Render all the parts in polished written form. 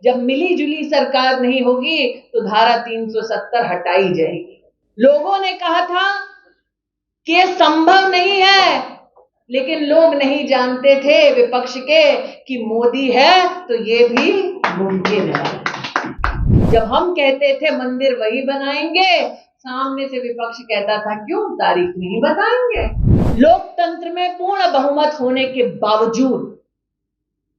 जब मिली जुली सरकार नहीं होगी तो धारा 370 हटाई जाएगी। लोगों ने कहा था कि ये संभव नहीं है, लेकिन लोग नहीं जानते थे विपक्ष के कि मोदी है तो ये भी मुमकिन है। जब हम कहते थे मंदिर वही बनाएंगे, सामने से विपक्ष कहता था क्यों तारीख नहीं बताएंगे। लोकतंत्र में पूर्ण बहुमत होने के बावजूद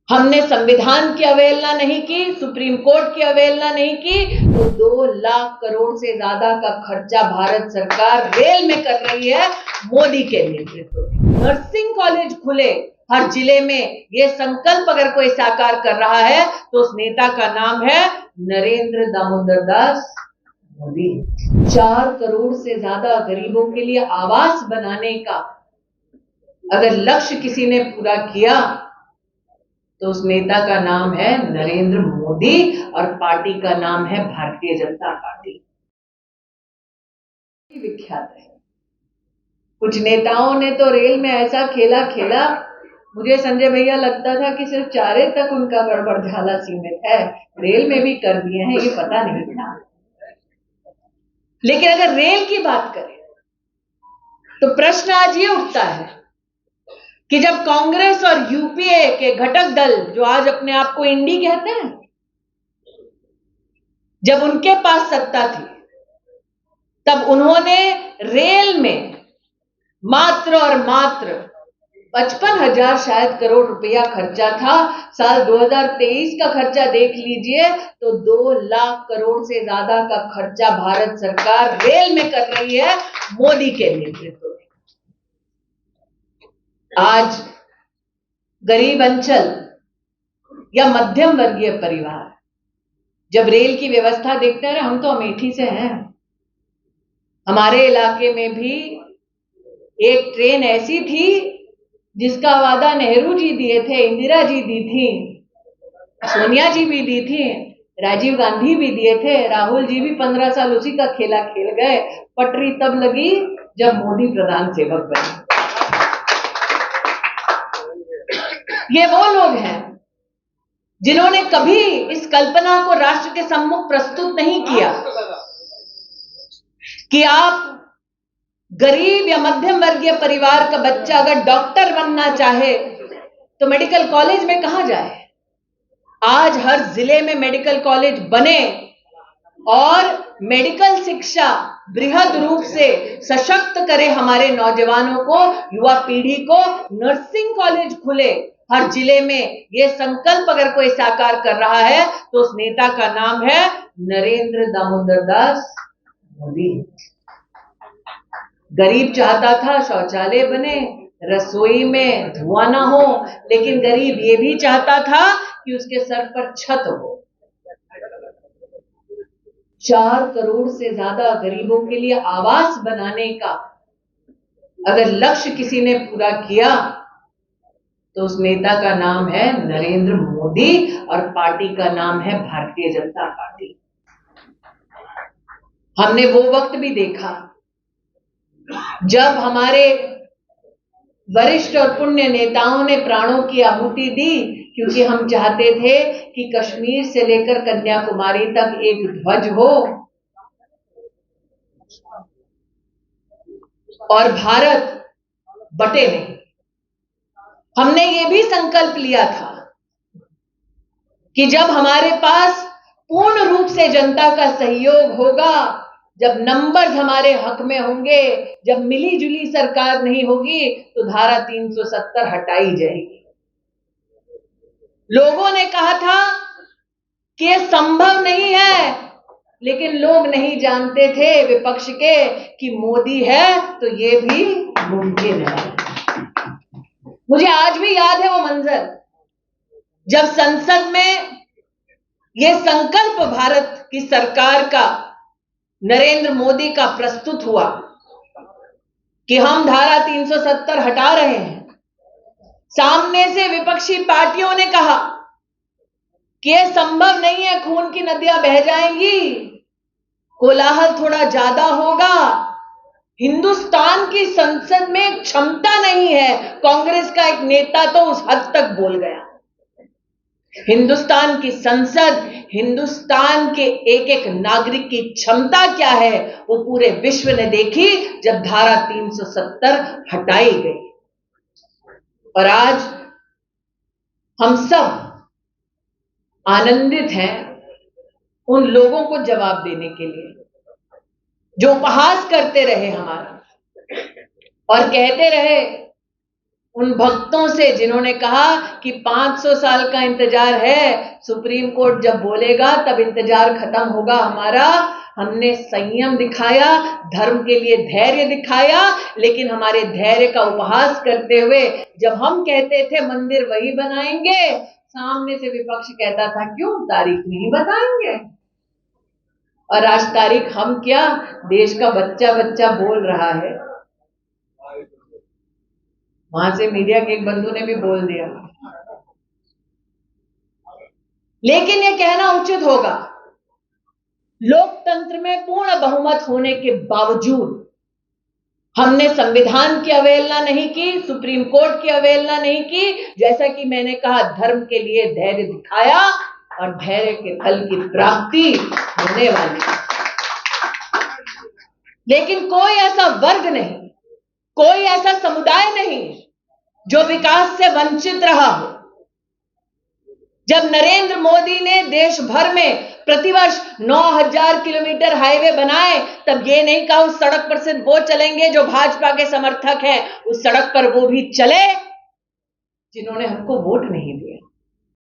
हमने संविधान की अवहेलना नहीं की, सुप्रीम कोर्ट की अवहेलना नहीं की, तो 2 लाख करोड़ से ज्यादा का खर्चा भारत सरकार रेल में कर रही है मोदी के नेतृत्व में। नर्सिंग कॉलेज खुले हर जिले में, ये संकल्प अगर कोई साकार कर रहा है तो उस नेता का नाम है नरेंद्र दामोदर दास मोदी। 4 करोड़ से ज्यादा गरीबों के लिए आवास बनाने का अगर लक्ष्य किसी ने पूरा किया तो उस नेता का नाम है नरेंद्र मोदी और पार्टी का नाम है भारतीय जनता पार्टी। विख्यात है। कुछ नेताओं ने तो रेल में ऐसा खेला खेला, मुझे संजय भैया लगता था कि सिर्फ चारे तक उनका गड़बड़ झाला सीमित है, रेल में भी कर दिए हैं, ये पता नहीं था। लेकिन अगर रेल की बात करें तो प्रश्न आज ये उठता है कि जब कांग्रेस और यूपीए के घटक दल, जो आज अपने आप को इंडी कहते हैं, जब उनके पास सत्ता थी तब उन्होंने रेल में मात्र और मात्र 55,000 शायद करोड़ रुपया खर्चा था। साल 2023 का खर्चा देख लीजिए तो 2 लाख करोड़ से ज्यादा का खर्चा भारत सरकार रेल में कर रही है मोदी के नेतृत्व में। आज गरीब अंचल या मध्यम वर्गीय परिवार जब रेल की व्यवस्था देखते हैं, हम तो अमेठी से हैं, हमारे इलाके में भी एक ट्रेन ऐसी थी जिसका वादा नेहरू जी दिए थे, इंदिरा जी दी थी, सोनिया जी भी दी थी, राजीव गांधी भी दिए थे, राहुल जी भी 15 साल उसी का खेला खेल गए। पटरी तब लगी जब मोदी प्रधान सेवक बने। ये वो लोग हैं जिन्होंने कभी इस कल्पना को राष्ट्र के सम्मुख प्रस्तुत नहीं किया कि आप गरीब या मध्यम वर्गीय परिवार का बच्चा अगर डॉक्टर बनना चाहे तो मेडिकल कॉलेज में कहां जाए। आज हर जिले में मेडिकल कॉलेज बने और मेडिकल शिक्षा बृहद रूप से सशक्त करे हमारे नौजवानों को, युवा पीढ़ी को। नर्सिंग कॉलेज खुले हर जिले में, ये संकल्प अगर कोई साकार कर रहा है तो उस नेता का नाम है नरेंद्र दामोदर दास मोदी। गरीब चाहता था शौचालय बने, रसोई में धुआं ना हो, लेकिन गरीब ये भी चाहता था कि उसके सर पर छत हो। 4 करोड़ से ज्यादा गरीबों के लिए आवास बनाने का अगर लक्ष्य किसी ने पूरा किया तो उस नेता का नाम है नरेंद्र मोदी और पार्टी का नाम है भारतीय जनता पार्टी। हमने वो वक्त भी देखा जब हमारे वरिष्ठ और पुण्य नेताओं ने प्राणों की आहुति दी, क्योंकि हम चाहते थे कि कश्मीर से लेकर कन्याकुमारी तक एक ध्वज हो और भारत बटे नहीं। हमने ये भी संकल्प लिया था कि जब हमारे पास पूर्ण रूप से जनता का सहयोग होगा, जब नंबर्स हमारे हक में होंगे, जब मिली जुली सरकार नहीं होगी तो धारा 370 हटाई जाएगी। लोगों ने कहा था कि यह संभव नहीं है, लेकिन लोग नहीं जानते थे विपक्ष के कि मोदी है तो ये भी मुमकिन है। मुझे आज भी याद है वो मंजर जब संसद में यह संकल्प भारत की सरकार का, नरेंद्र मोदी का प्रस्तुत हुआ कि हम धारा 370 हटा रहे हैं। सामने से विपक्षी पार्टियों ने कहा कि यह संभव नहीं है, खून की नदियां बह जाएंगी, कोलाहल थोड़ा ज्यादा होगा, हिंदुस्तान की संसद में क्षमता नहीं है। कांग्रेस का एक नेता तो उस हद तक बोल गया। हिंदुस्तान की संसद, हिंदुस्तान के एक एक नागरिक की क्षमता क्या है वो पूरे विश्व ने देखी जब धारा 370 हटाई गई। और आज हम सब आनंदित हैं उन लोगों को जवाब देने के लिए जो उपहास करते रहे हमारा और कहते रहे उन भक्तों से जिन्होंने कहा कि 500 साल का इंतजार है, सुप्रीम कोर्ट जब बोलेगा तब इंतजार खत्म होगा हमारा। हमने संयम दिखाया, धर्म के लिए धैर्य दिखाया, लेकिन हमारे धैर्य का उपहास करते हुए जब हम कहते थे मंदिर वही बनाएंगे, सामने से विपक्ष कहता था क्यों तारीख नहीं बताएंगे। और आज तारीख हम क्या, देश का बच्चा बच्चा बोल रहा है। वहां से मीडिया के एक बंधु ने भी बोल दिया। लेकिन यह कहना उचित होगा, लोकतंत्र में पूर्ण बहुमत होने के बावजूद हमने संविधान की अवहेलना नहीं की, सुप्रीम कोर्ट की अवहेलना नहीं की। जैसा कि मैंने कहा, धर्म के लिए धैर्य दिखाया और धैर्य के फल की प्राप्ति होने वाली है। लेकिन कोई ऐसा वर्ग नहीं, कोई ऐसा समुदाय नहीं जो विकास से वंचित रहा हो। जब नरेंद्र मोदी ने देश भर में प्रतिवर्ष 9,000 किलोमीटर हाईवे बनाए, तब ये नहीं कहा उस सड़क पर सिर्फ वो चलेंगे जो भाजपा के समर्थक हैं, उस सड़क पर वो भी चले जिन्होंने हमको वोट नहीं दिया।